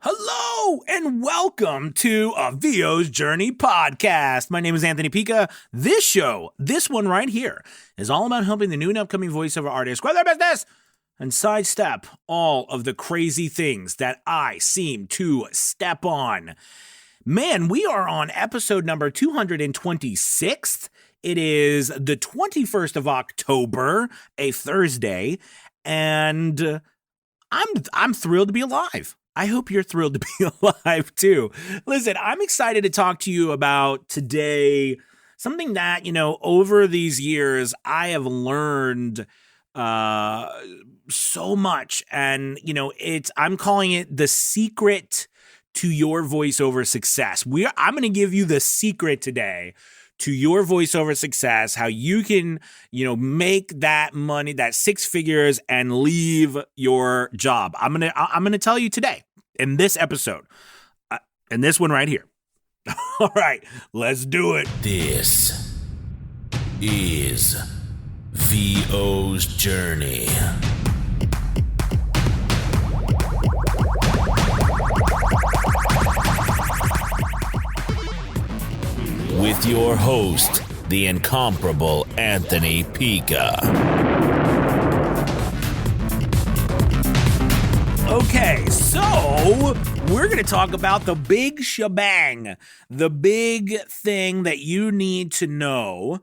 Hello and welcome to a VO's Journey podcast. My name is Anthony Pica. This show, this one right here, is all about helping the new and upcoming voiceover artists grow their business and sidestep all of the crazy things that I seem to step on. Man, we are on episode number 226. It is the 21st of October, a Thursday, and I'm thrilled to be alive. I hope you're thrilled to be alive too. Listen, I'm excited to talk to you about today something that, over these years I have learned so much. And, I'm calling it the secret to your voiceover success. I'm going to give you the secret today to your voiceover success, how you can, make that money, that six figures, and leave your job. I'm gonna tell you today in this episode, in this one right here. All right, let's do it. This is VO's Journey. With your host, the incomparable Anthony Pica. Okay, so we're going to talk about the big shebang, the big thing that you need to know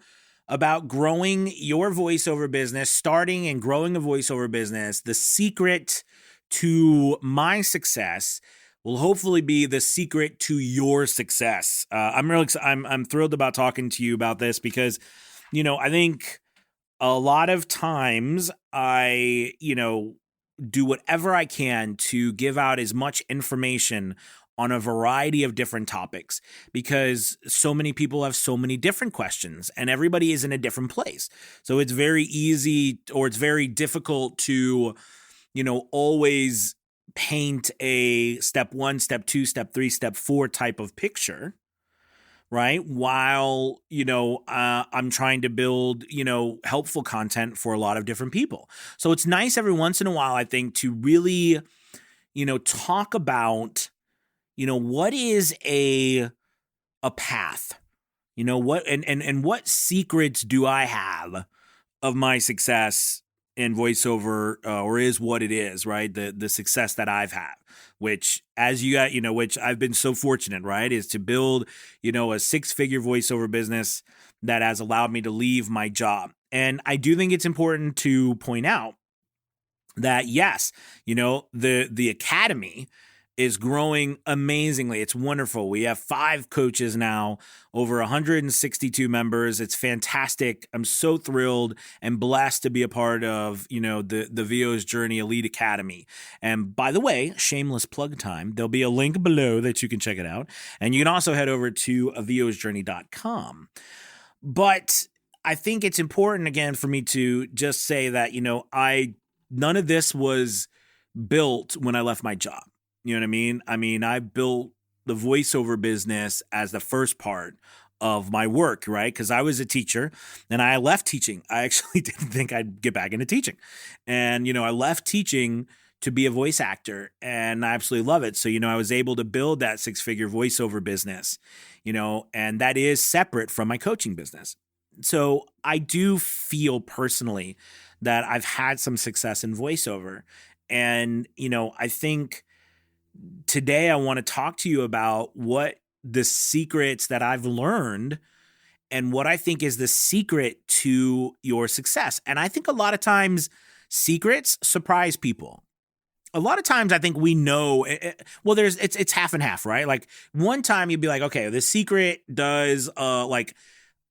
about growing your voiceover business, starting and growing a voiceover business. The secret to my success will hopefully be the secret to your success. I'm thrilled about talking to you about this because, I think a lot of times I, do whatever I can to give out as much information on a variety of different topics because so many people have so many different questions and everybody is in a different place. So it's very easy or it's very difficult to, always paint a step 1, step 2, step 3, step 4 type of picture, right? While, I'm trying to build, helpful content for a lot of different people. So it's nice every once in a while, I think, to really, talk about, what is a path, what, and what secrets do I have of my success in voiceover, or is what it is, right? The success that I've had, which as you got, which I've been so fortunate, right, is to build, a six-figure voiceover business that has allowed me to leave my job. And I do think it's important to point out that yes, the academy is growing amazingly. It's wonderful. We have 5 coaches now, over 162 members. It's fantastic. I'm so thrilled and blessed to be a part of, the VO's Journey Elite Academy. And by the way, shameless plug time, there'll be a link below that you can check it out. And you can also head over to VO'sJourney.com. But I think it's important, again, for me to just say that, none of this was built when I left my job. You know what I mean? I built the voiceover business as the first part of my work, right? Because I was a teacher and I left teaching. I actually didn't think I'd get back into teaching. And, I left teaching to be a voice actor and I absolutely love it. So, I was able to build that six-figure voiceover business, and that is separate from my coaching business. So I do feel personally that I've had some success in voiceover. And, I think today I want to talk to you about what the secrets that I've learned and what I think is the secret to your success. And I think a lot of times secrets surprise people. A lot of times I think we know, it's half and half, right? Like one time you'd be like, okay, the secret does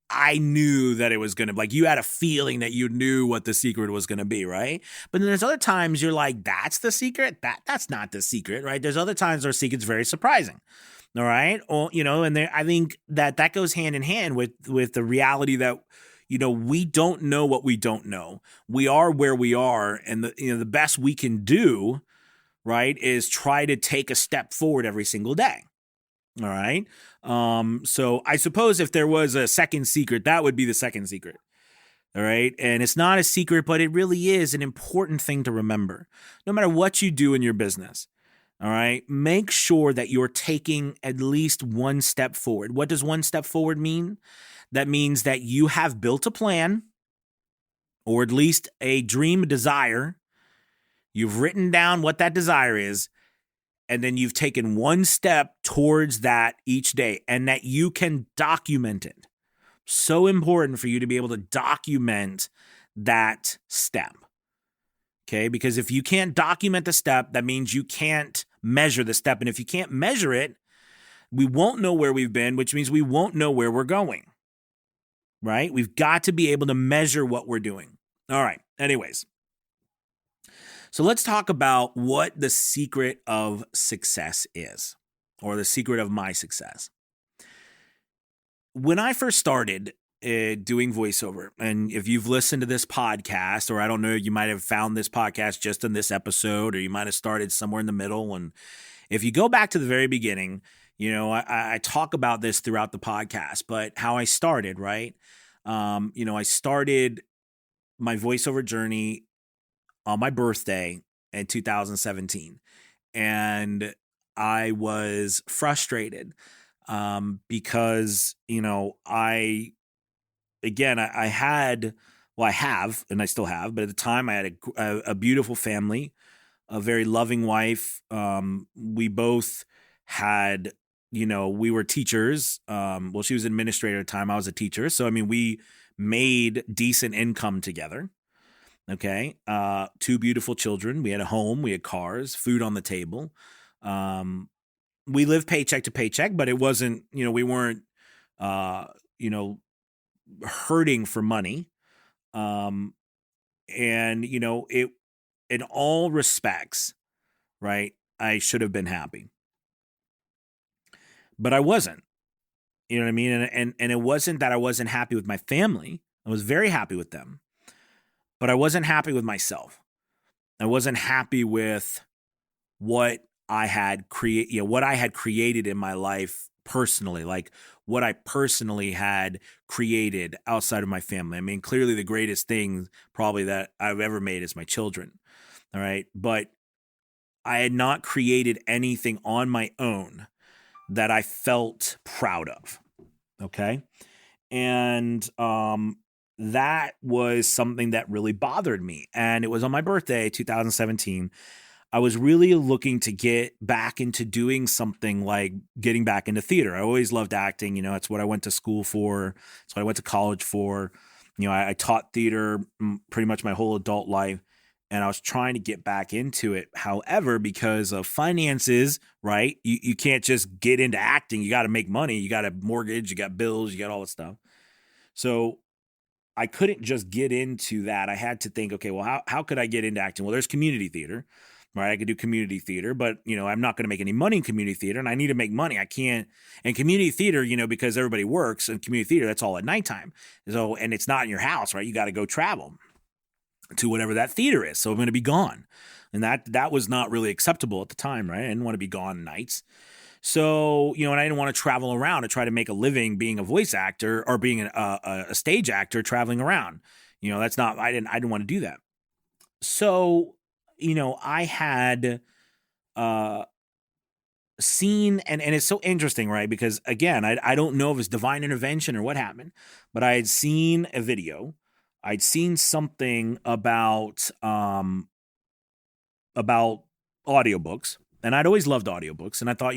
I knew that it was going to, like, you had a feeling that you knew what the secret was going to be, right? But then there's other times you're like, that's the secret? That's not the secret, right? There's other times our secret's very surprising, all right? Or, and I think that goes hand in hand with the reality that, we don't know what we don't know. We are where we are, and the best we can do, right, is try to take a step forward every single day. All right. So I suppose if there was a second secret, that would be the second secret. All right. And it's not a secret, but it really is an important thing to remember. No matter what you do in your business, All right. Make sure that you're taking at least one step forward. What does one step forward mean? That means that you have built a plan, or at least a dream, desire. You've written down what that desire is, and then you've taken one step towards that each day, and that you can document it. So important for you to be able to document that step. Okay, because if you can't document the step, that means you can't measure the step. And if you can't measure it, we won't know where we've been, which means we won't know where we're going. Right? We've got to be able to measure what we're doing. All right. Anyways, so let's talk about what the secret of success is, or the secret of my success. When I first started doing voiceover, and if you've listened to this podcast, or I don't know, you might have found this podcast just in this episode, or you might have started somewhere in the middle. And if you go back to the very beginning, I talk about this throughout the podcast, but how I started, right? I started my voiceover journey on my birthday in 2017, and I was frustrated because, I have, and I still have, but at the time I had a beautiful family, a very loving wife. We both had, we were teachers. Well, she was an administrator at the time. I was a teacher. So, we made decent income together. Okay. 2 beautiful children. We had a home, we had cars, food on the table. We lived paycheck to paycheck, but it wasn't, we weren't, hurting for money. And, it, in all respects, right, I should have been happy, but I wasn't. You know what I mean? And it wasn't that I wasn't happy with my family. I was very happy with them, but I wasn't happy with myself. I wasn't happy with what I had created in my life personally, like what I personally had created outside of my family. Clearly the greatest thing probably that I've ever made is my children. All right. But I had not created anything on my own that I felt proud of. Okay. And that was something that really bothered me. And it was on my birthday, 2017. I was really looking to get back into doing something like getting back into theater. I always loved acting. That's what I went to school for. That's what I went to college for. I taught theater pretty much my whole adult life, and I was trying to get back into it. However, because of finances, right, you can't just get into acting. You got to make money. You got a mortgage. You got bills. You got all that stuff. So I couldn't just get into that. I had to think, okay, well, how could I get into acting? Well, there's community theater. Right, I could do community theater, but I'm not going to make any money in community theater, and I need to make money. I can't. And community theater, because everybody works in community theater, that's all at nighttime. So, and it's not in your house, right? You got to go travel to whatever that theater is. So I'm going to be gone, and that was not really acceptable at the time, right? I didn't want to be gone nights. So, and I didn't want to travel around to try to make a living being a voice actor or being a stage actor traveling around. That's not. I didn't want to do that. So, I had seen, and it's so interesting, right? Because again, I don't know if it's divine intervention or what happened, but I had seen a video. I'd seen something about audiobooks, and I'd always loved audiobooks. And I thought,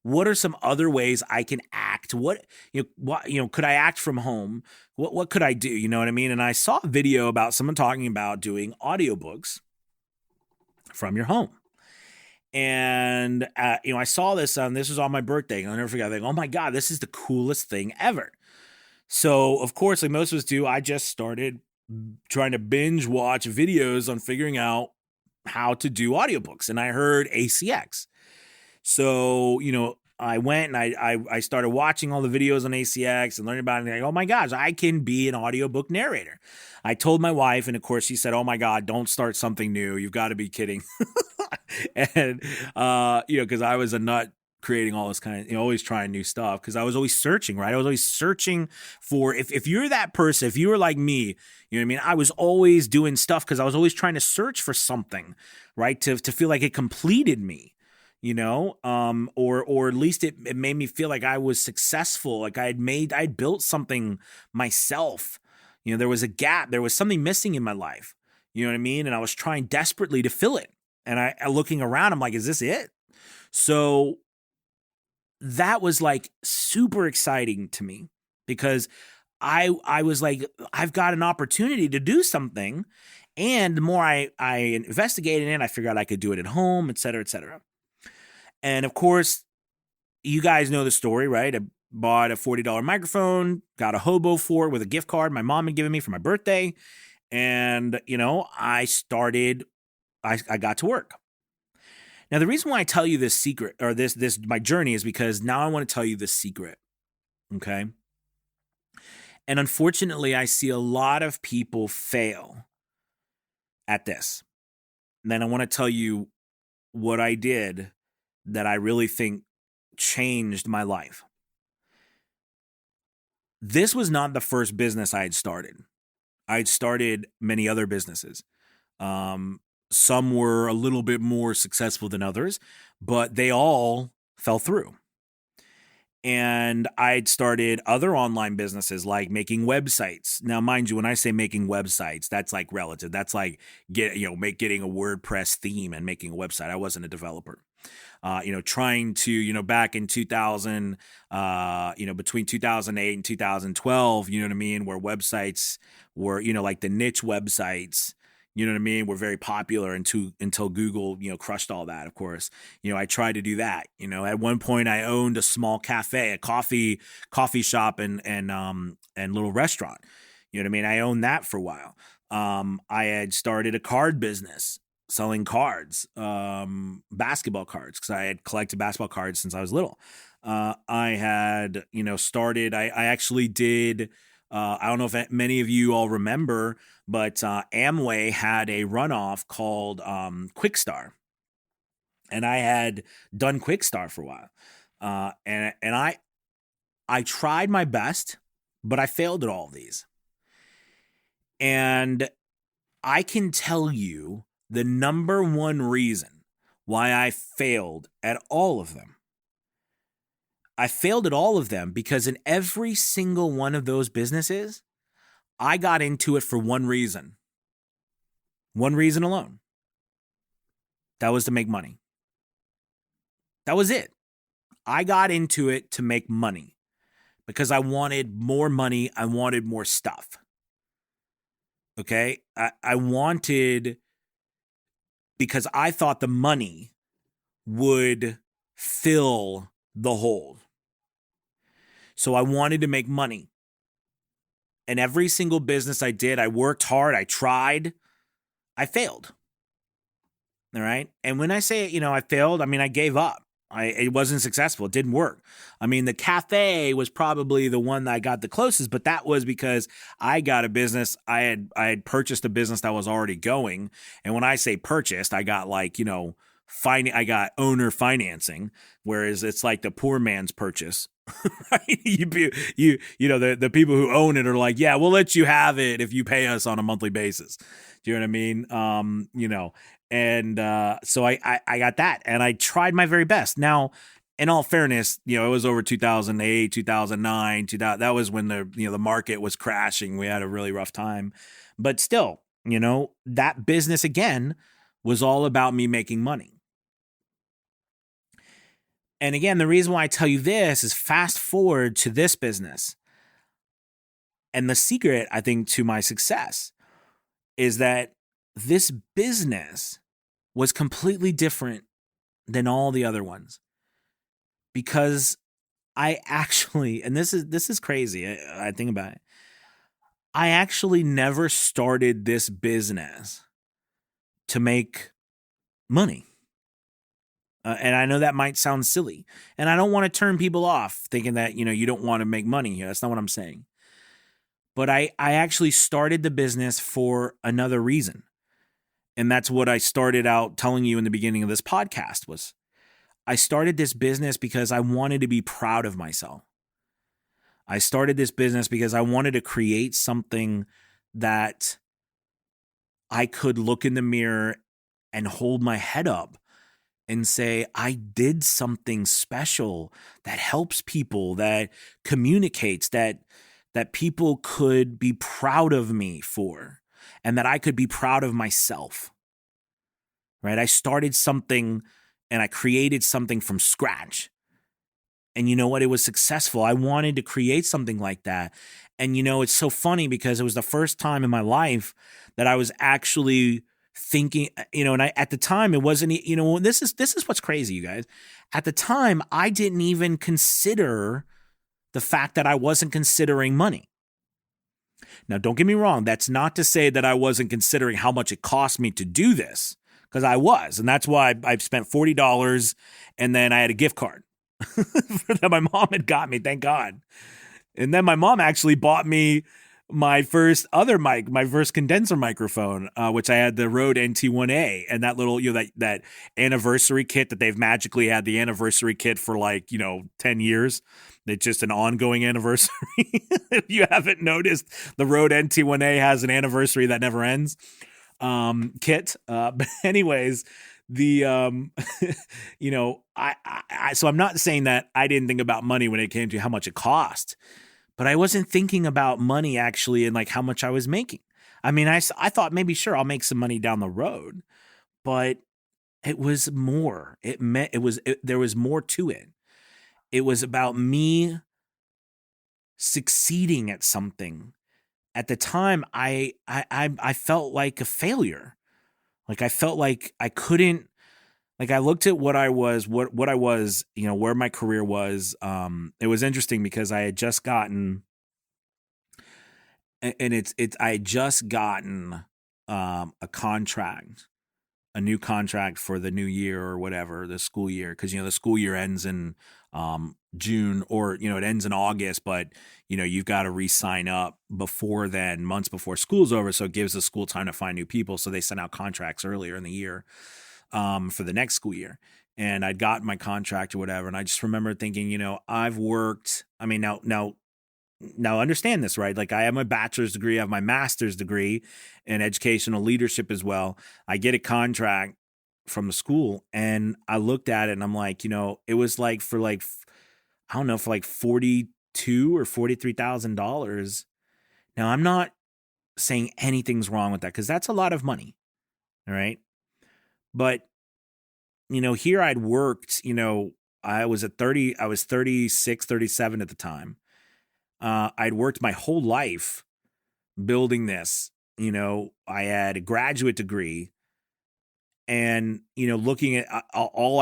what are some other ways I can act? What could I act from home? What could I do? You know what I mean? And I saw a video about someone talking about doing audiobooks from your home. And, I saw this, this was on my birthday, and I'll never forget. I think, oh my God, this is the coolest thing ever. So of course, like most of us do, I just started trying to binge watch videos on figuring out how to do audiobooks. And I heard ACX. So, I went and I started watching all the videos on ACX and learning about it. And like, oh my gosh, I can be an audiobook narrator. I told my wife, and of course she said, oh my God, don't start something new. You've got to be kidding. And, because I was a nut creating all this kind of, always trying new stuff, because I was always searching, right? I was always searching for, if you're that person, if you were like me, you know what I mean? I was always doing stuff because I was always trying to search for something, right? To feel like it completed me. or at least it made me feel like I was successful, like I'd built something myself. There was a gap, there was something missing in my life, you know what I mean? And I was trying desperately to fill it. And I looking around, I'm like, is this it? So that was like super exciting to me because I was like, I've got an opportunity to do something. And the more I investigated it, I figured out I could do it at home, et cetera, et cetera. And of course, you guys know the story, right? I bought a $40 microphone, got a hobo for it with a gift card my mom had given me for my birthday. And, I got to work. Now, the reason why I tell you this secret or this my journey is because now I want to tell you this secret. Okay. And unfortunately, I see a lot of people fail at this. And then I want to tell you what I did that I really think changed my life. This was not the first business I had started. I had started many other businesses. Some were a little bit more successful than others, but they all fell through. And I'd started other online businesses like making websites. Now, mind you, when I say making websites, that's like relative. That's like getting a WordPress theme and making a website. I wasn't a developer. Trying to, back in 2000, between 2008 and 2012, you know what I mean, where websites were, like the niche websites, you know what I mean, were very popular until Google, crushed all that, of course. I tried to do that. At one point I owned a small cafe, a coffee shop and little restaurant. You know what I mean? I owned that for a while. I had started a card business selling cards, basketball cards, because I had collected basketball cards since I was little. I had, started, I actually did, I don't know if many of you all remember, but Amway had a runoff called Quickstar. And I had done Quickstar for a while. And I tried my best, but I failed at all of these. And I can tell you the number one reason why I failed at all of them. I failed at all of them because in every single one of those businesses, I got into it for one reason. One reason alone. That was to make money. That was it. I got into it to make money because I wanted more money. I wanted more stuff. Okay? I wanted, because I thought the money would fill the hole. So I wanted to make money. And every single business I did, I worked hard, I tried, I failed. All right? And when I say, I failed, I mean, I gave up. It wasn't successful. It didn't work. I mean, the cafe was probably the one that I got the closest, but that was because I got a business. I had purchased a business that was already going. And when I say purchased, I got I got owner financing, whereas it's like the poor man's purchase. Right? The people who own it are like, yeah, we'll let you have it if you pay us on a monthly basis. Do you know what I mean? So I got that, and I tried my very best. Now, in all fairness, it was over 2008, 2009, 2000. That was when the market was crashing. We had a really rough time, but still, that business again was all about me making money. And again, the reason why I tell you this is fast forward to this business. And the secret, I think, to my success is that this business was completely different than all the other ones. Because I actually, and this is crazy, I think about it, I actually never started this business to make money. And I know that might sound silly. And I don't want to turn people off thinking that, you don't want to make money here. That's not what I'm saying. But I actually started the business for another reason. And that's what I started out telling you in the beginning of this podcast was I started this business because I wanted to be proud of myself. I started this business because I wanted to create something that I could look in the mirror and hold my head up and say, I did something special that helps people, that communicates, that people could be proud of me for, and that I could be proud of myself. Right? I started something and I created something from scratch. And you know what? It was successful. I wanted to create something like that. And it's so funny because it was the first time in my life that I was actually thinking, and at the time it wasn't, this is what's crazy, you guys. At the time, I didn't even consider the fact that I wasn't considering money. Now, don't get me wrong. That's not to say that I wasn't considering how much it cost me to do this, because I was. And that's why I've spent $40 and then I had a gift card that my mom had got me, thank God. And then my mom actually bought me my first condenser microphone, which I had the Rode NT1A, and that little, that anniversary kit that they've magically had the anniversary kit for 10 years. It's just an ongoing anniversary. If you haven't noticed, the Rode NT1A has an anniversary that never ends kit. But anyways, the so I'm not saying that I didn't think about money when it came to how much it cost, but I wasn't thinking about money actually and how much I was making. I mean, I thought maybe sure I'll make some money down the road, but it was more. There was more to it. It was about me succeeding at something. At the time, I felt like a failure. I felt like I couldn't. I looked at what I was, what I was, where my career was. It was interesting because I had just gotten, and I had just gotten a contract, a new contract for the new year or whatever, the school year, because the school year ends in June, or it ends in August, but you've got to re-sign up before then, months before school's over, so it gives the school time to find new people. So they sent out contracts earlier in the year for the next school year, and I'd gotten my contract or whatever, and I just remember thinking, I've worked. I mean, now understand this, right? I have my bachelor's degree, I have my master's degree in educational leadership as well. I get a contract from the school, and I looked at it and I'm like, it was for I don't know, for $42,000 or $43,000. Now, I'm not saying anything's wrong with that, because that's a lot of money. All right. But, here I'd worked, I was 36, 37 at the time. I'd worked my whole life building this. I had a graduate degree. And, looking at all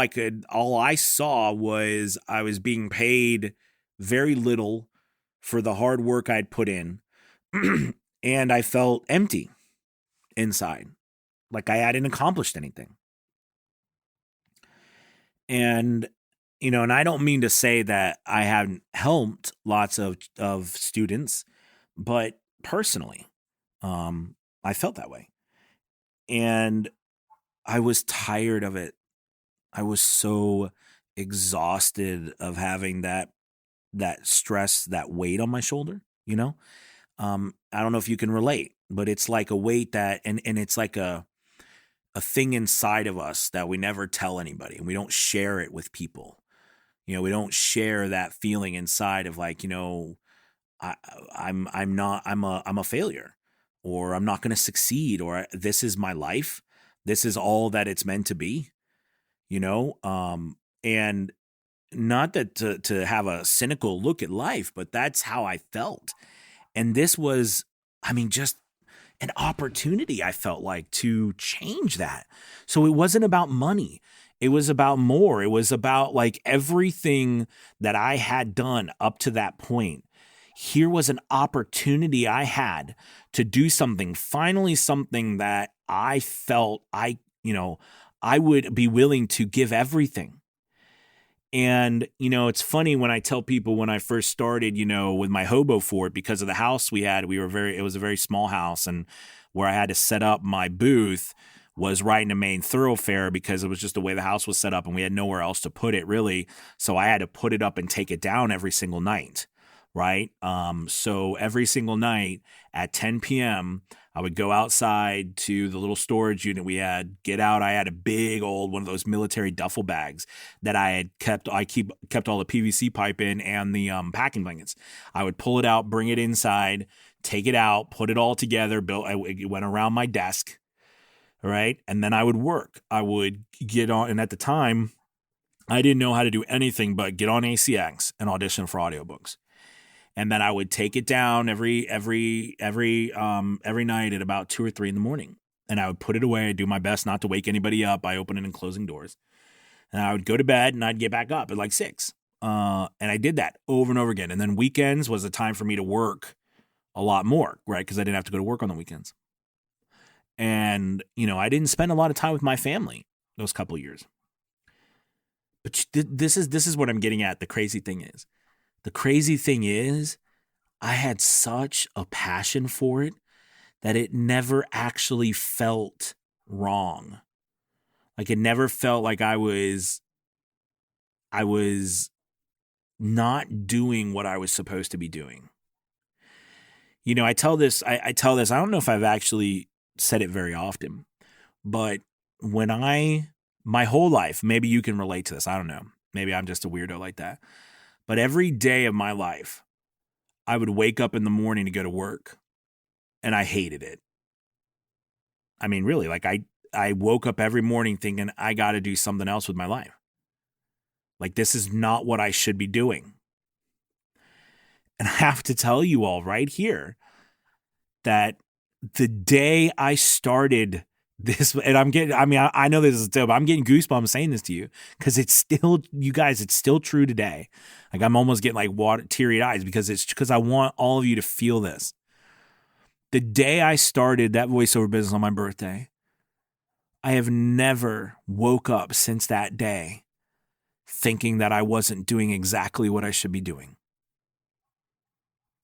I saw was I was being paid very little for the hard work I'd put in. And I felt empty inside, like I hadn't accomplished anything. And, and I don't mean to say that I haven't helped lots of students, but personally, I felt that way. And I was tired of it. I was so exhausted of having that stress, that weight on my shoulder, I don't know if you can relate, but it's like a weight that, and it's like a thing inside of us that we never tell anybody, and we don't share it with people. We don't share that feeling inside of I'm a failure, or I'm not going to succeed, or this is my life. This is all that it's meant to be, and not that to have a cynical look at life, but that's how I felt. And this was, just an opportunity, I felt like, to change that. So it wasn't about money. It was about more. It was about everything that I had done up to that point. Here was an opportunity I had to do something, finally something that I felt I would be willing to give everything. And, it's funny when I tell people when I first started, with my hobo fort, because of the house we had, it was a very small house, and where I had to set up my booth was right in the main thoroughfare, because it was just the way the house was set up, and we had nowhere else to put it really. So I had to put it up and take it down every single night. Right. So every single night at 10 p.m., I would go outside to the little storage unit we had, get out. I had a big old one of those military duffel bags that I had kept. I kept all the PVC pipe in and the packing blankets. I would pull it out, bring it inside, take it out, put it all together. It went around my desk, right? And then I would work. I would get on, and at the time, I didn't know how to do anything but get on ACX and audition for audiobooks. And then I would take it down every night at about 2 or 3 in the morning. And I would put it away. I'd do my best not to wake anybody up by opening and closing doors. And I would go to bed and I'd get back up at like 6. And I did that over and over again. And then weekends was a time for me to work a lot more, right? Because I didn't have to go to work on the weekends. And, I didn't spend a lot of time with my family those couple of years. But this is what I'm getting at. The crazy thing is, I had such a passion for it that it never actually felt wrong. Like it never felt like I was not doing what I was supposed to be doing. I tell this, I don't know if I've actually said it very often, but my whole life, maybe you can relate to this. I don't know. Maybe I'm just a weirdo like that. But every day of my life, I would wake up in the morning to go to work, and I hated it. I mean, really, like I woke up every morning thinking I got to do something else with my life. Like this is not what I should be doing. And I have to tell you all right here that the day I started this, and I know this is dope. I'm getting goosebumps saying this to you because it's still, you guys, it's still true today. Like I'm almost getting like teary eyes because I want all of you to feel this. The day I started that voiceover business on my birthday, I have never woke up since that day thinking that I wasn't doing exactly what I should be doing.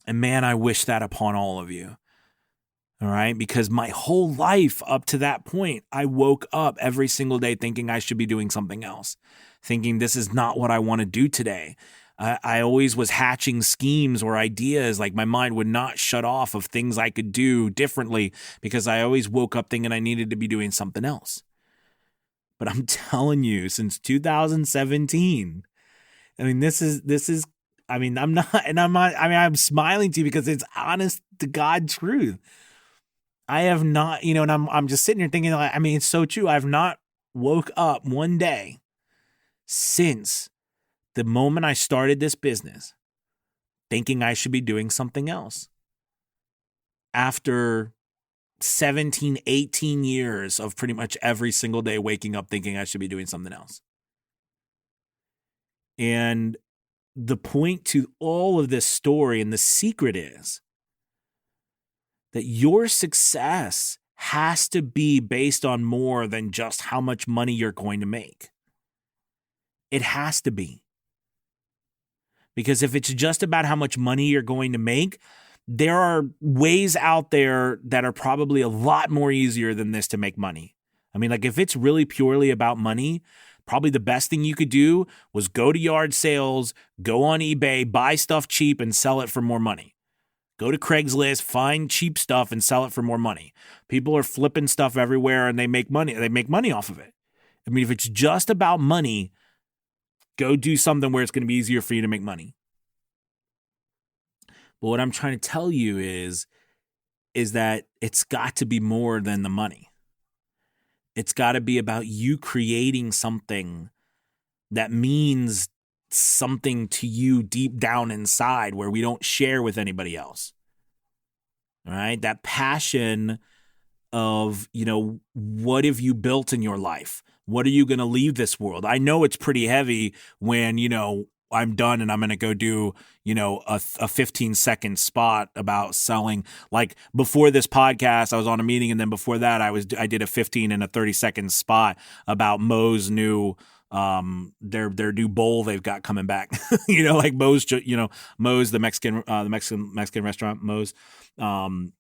And man, I wish that upon all of you. All right. Because my whole life up to that point, I woke up every single day thinking I should be doing something else, thinking this is not what I want to do today. I always was hatching schemes or ideas. Like my mind would not shut off of things I could do differently because I always woke up thinking I needed to be doing something else. But I'm telling you, since 2017, I mean, I'm smiling to you because it's honest to God truth. I have not, and I'm just sitting here thinking, it's so true. I've not woke up one day since the moment I started this business thinking I should be doing something else. After 17, 18 years of pretty much every single day waking up thinking I should be doing something else. And the point to all of this story and the secret is that your success has to be based on more than just how much money you're going to make. It has to be. Because if it's just about how much money you're going to make, there are ways out there that are probably a lot more easier than this to make money. I mean, like if it's really purely about money, probably the best thing you could do was go to yard sales, go on eBay, buy stuff cheap and sell it for more money. Go to Craigslist, find cheap stuff and sell it for more money. People are flipping stuff everywhere and they make money. They make money off of it. I mean, if it's just about money, go do something where it's going to be easier for you to make money. But what I'm trying to tell you is that it's got to be more than the money. It's got to be about you creating something that means something to you deep down inside where we don't share with anybody else. All right? That passion of, what have you built in your life? What are you going to leave this world? I know it's pretty heavy when, I'm done and I'm going to go do, a 15-second spot about selling. Like before this podcast, I was on a meeting, and then before that, I did a 15 and a 30-second spot about Moe's new their new bowl they've got coming back. Like Moe's, Moe's the Mexican restaurant, Moe's. And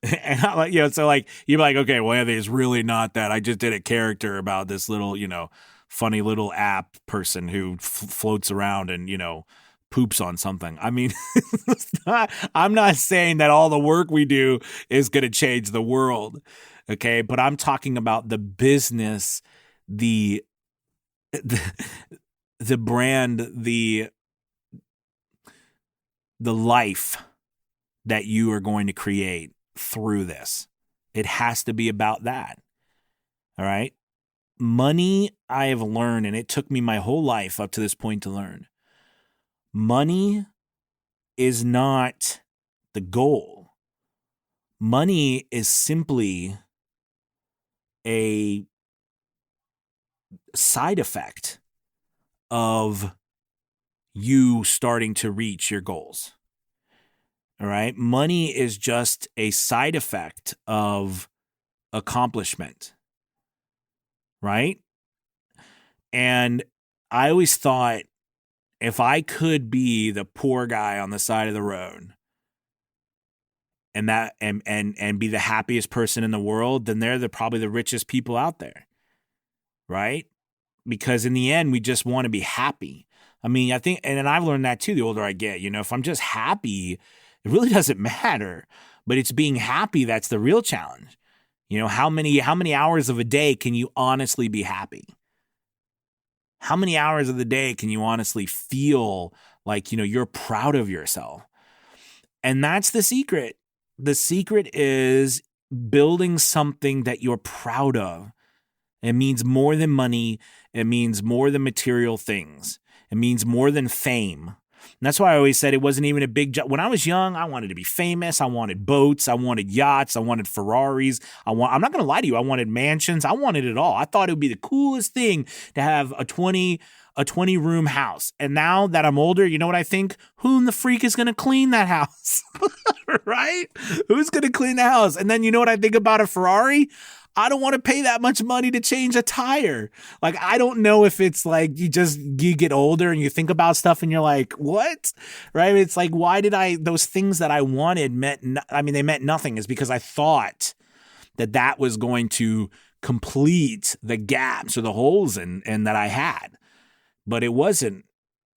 I like, so like you're like, okay, well, Anthony, it's really not that. I just did a character about this little, funny little app person who floats around and, poops on something. I mean, I'm not saying that all the work we do is going to change the world, okay? But I'm talking about the business, the brand, the life that you are going to create through this. It has to be about that. All right? Money, I have learned, and it took me my whole life up to this point to learn. Money is not the goal. Money is simply a side effect of you starting to reach your goals. All right? Money is just a side effect of accomplishment. Right? And I always thought, if I could be the poor guy on the side of the road and be the happiest person in the world, then they're probably the richest people out there. Right? Because in the end, we just want to be happy. I mean, I think, and I've learned that too, the older I get, if I'm just happy, it really doesn't matter, but it's being happy that's the real challenge. How many hours of a day can you honestly be happy? How many hours of the day can you honestly feel like, you're proud of yourself? And that's the secret. The secret is building something that you're proud of. It means more than money. It means more than material things. It means more than fame. And that's why I always said it wasn't even a big job. When I was young, I wanted to be famous. I wanted boats. I wanted yachts. I wanted Ferraris. I'm not going to lie to you. I wanted mansions. I wanted it all. I thought it would be the coolest thing to have a 20-room house. And now that I'm older, you know what I think? Who in the freak is going to clean that house? Right? Who's going to clean the house? And then you know what I think about a Ferrari? I don't want to pay that much money to change a tire. Like, I don't know if it's like you get older and you think about stuff and you're like, what? Right? It's like, why did those things that I wanted they meant nothing. Is because I thought that was going to complete the gaps or the holes and that I had. But it wasn't.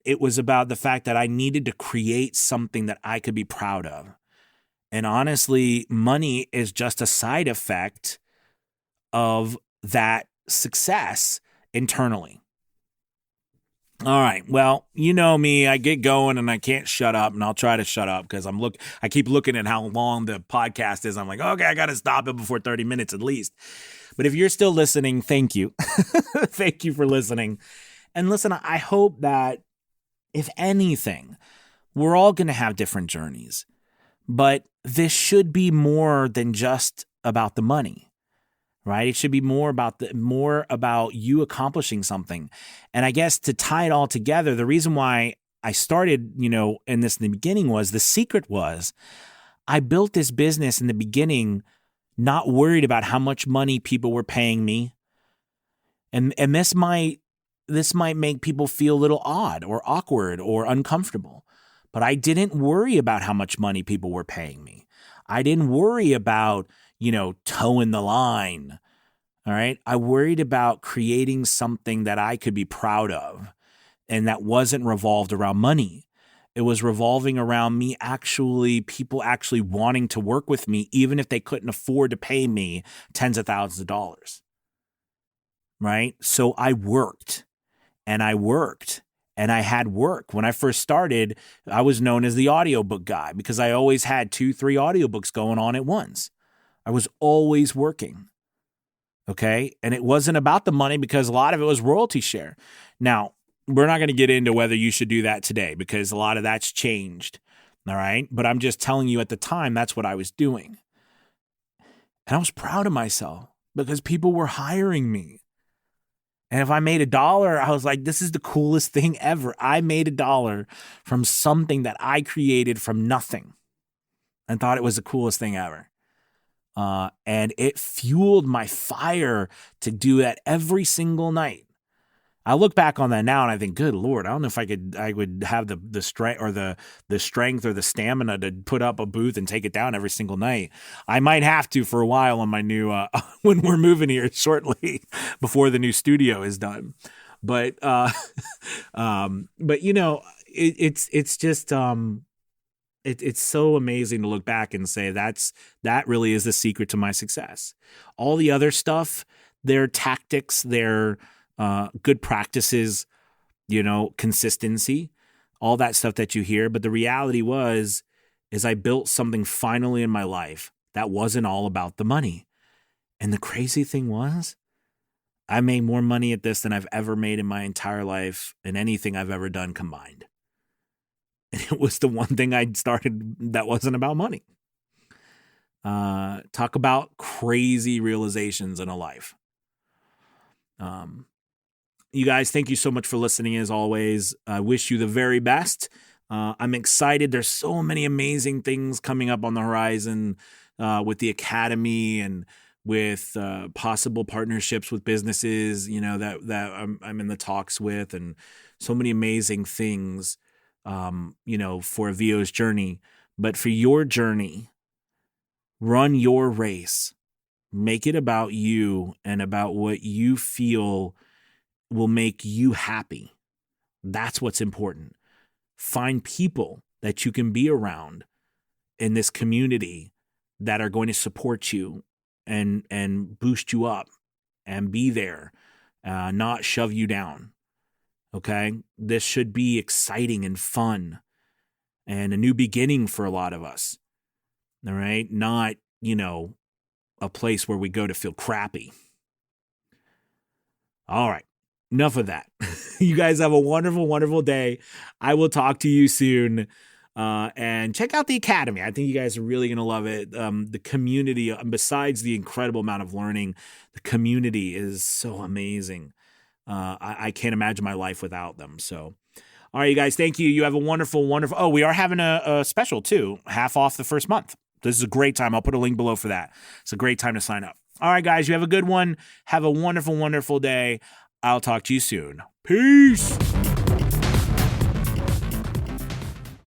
It was about the fact that I needed to create something that I could be proud of. And honestly, money is just a side effect of that success internally. All right. Well, you know me, I get going and I can't shut up, and I'll try to shut up because I keep looking at how long the podcast is. I'm like, okay, I got to stop it before 30 minutes at least. But if you're still listening, thank you. Thank you for listening. And listen, I hope that if anything, we're all going to have different journeys, but this should be more than just about the money. Right? It should be more about you accomplishing something. And I guess to tie it all together, the reason why I started, in the beginning was the secret was I built this business in the beginning, not worried about how much money people were paying me. And this might make people feel a little odd or awkward or uncomfortable, but I didn't worry about how much money people were paying me. I didn't worry about towing the line. All right. I worried about creating something that I could be proud of, and that wasn't revolved around money. It was revolving around people actually wanting to work with me, even if they couldn't afford to pay me tens of thousands of dollars. Right. So I worked and I had work. When I first started, I was known as the audiobook guy because I always had 2-3 audiobooks going on at once. I was always working. Okay. And it wasn't about the money because a lot of it was royalty share. Now, we're not going to get into whether you should do that today because a lot of that's changed. All right. But I'm just telling you at the time, that's what I was doing. And I was proud of myself because people were hiring me. And if I made $1, I was like, this is the coolest thing ever. I made $1 from something that I created from nothing and thought it was the coolest thing ever. And it fueled my fire to do that every single night. I look back on that now and I think, good Lord, I don't know if I would have the strength or the strength or the stamina to put up a booth and take it down every single night. I might have to for a while on my new, when we're moving here shortly before the new studio is done. But it's just it's so amazing to look back and say that really is the secret to my success. All the other stuff, their tactics, their good practices, consistency, all that stuff that you hear. But the reality is I built something finally in my life that wasn't all about the money. And the crazy thing was, I made more money at this than I've ever made in my entire life in anything I've ever done combined. And it was the one thing I started that wasn't about money. Talk about crazy realizations in a life. You guys, thank you so much for listening as always. I wish you the very best. I'm excited. There's so many amazing things coming up on the horizon with the Academy and with possible partnerships with businesses, that I'm in the talks with, and so many amazing things, for VO's journey. But for your journey, run your race. Make it about you and about what you feel will make you happy. That's what's important. Find people that you can be around in this community that are going to support you and boost you up and be there, not shove you down. Okay? This should be exciting and fun and a new beginning for a lot of us. All right? Not, a place where we go to feel crappy. All right. Enough of that. You guys have a wonderful, wonderful day. I will talk to you soon. And check out the Academy. I think you guys are really going to love it. The community, besides the incredible amount of learning, the community is so amazing. I can't imagine my life without them. So, all right, you guys, thank you. You have a wonderful, wonderful. Oh, we are having a special too, half off the first month. This is a great time. I'll put a link below for that. It's a great time to sign up. All right, guys, you have a good one. Have a wonderful, wonderful day. I'll talk to you soon. Peace.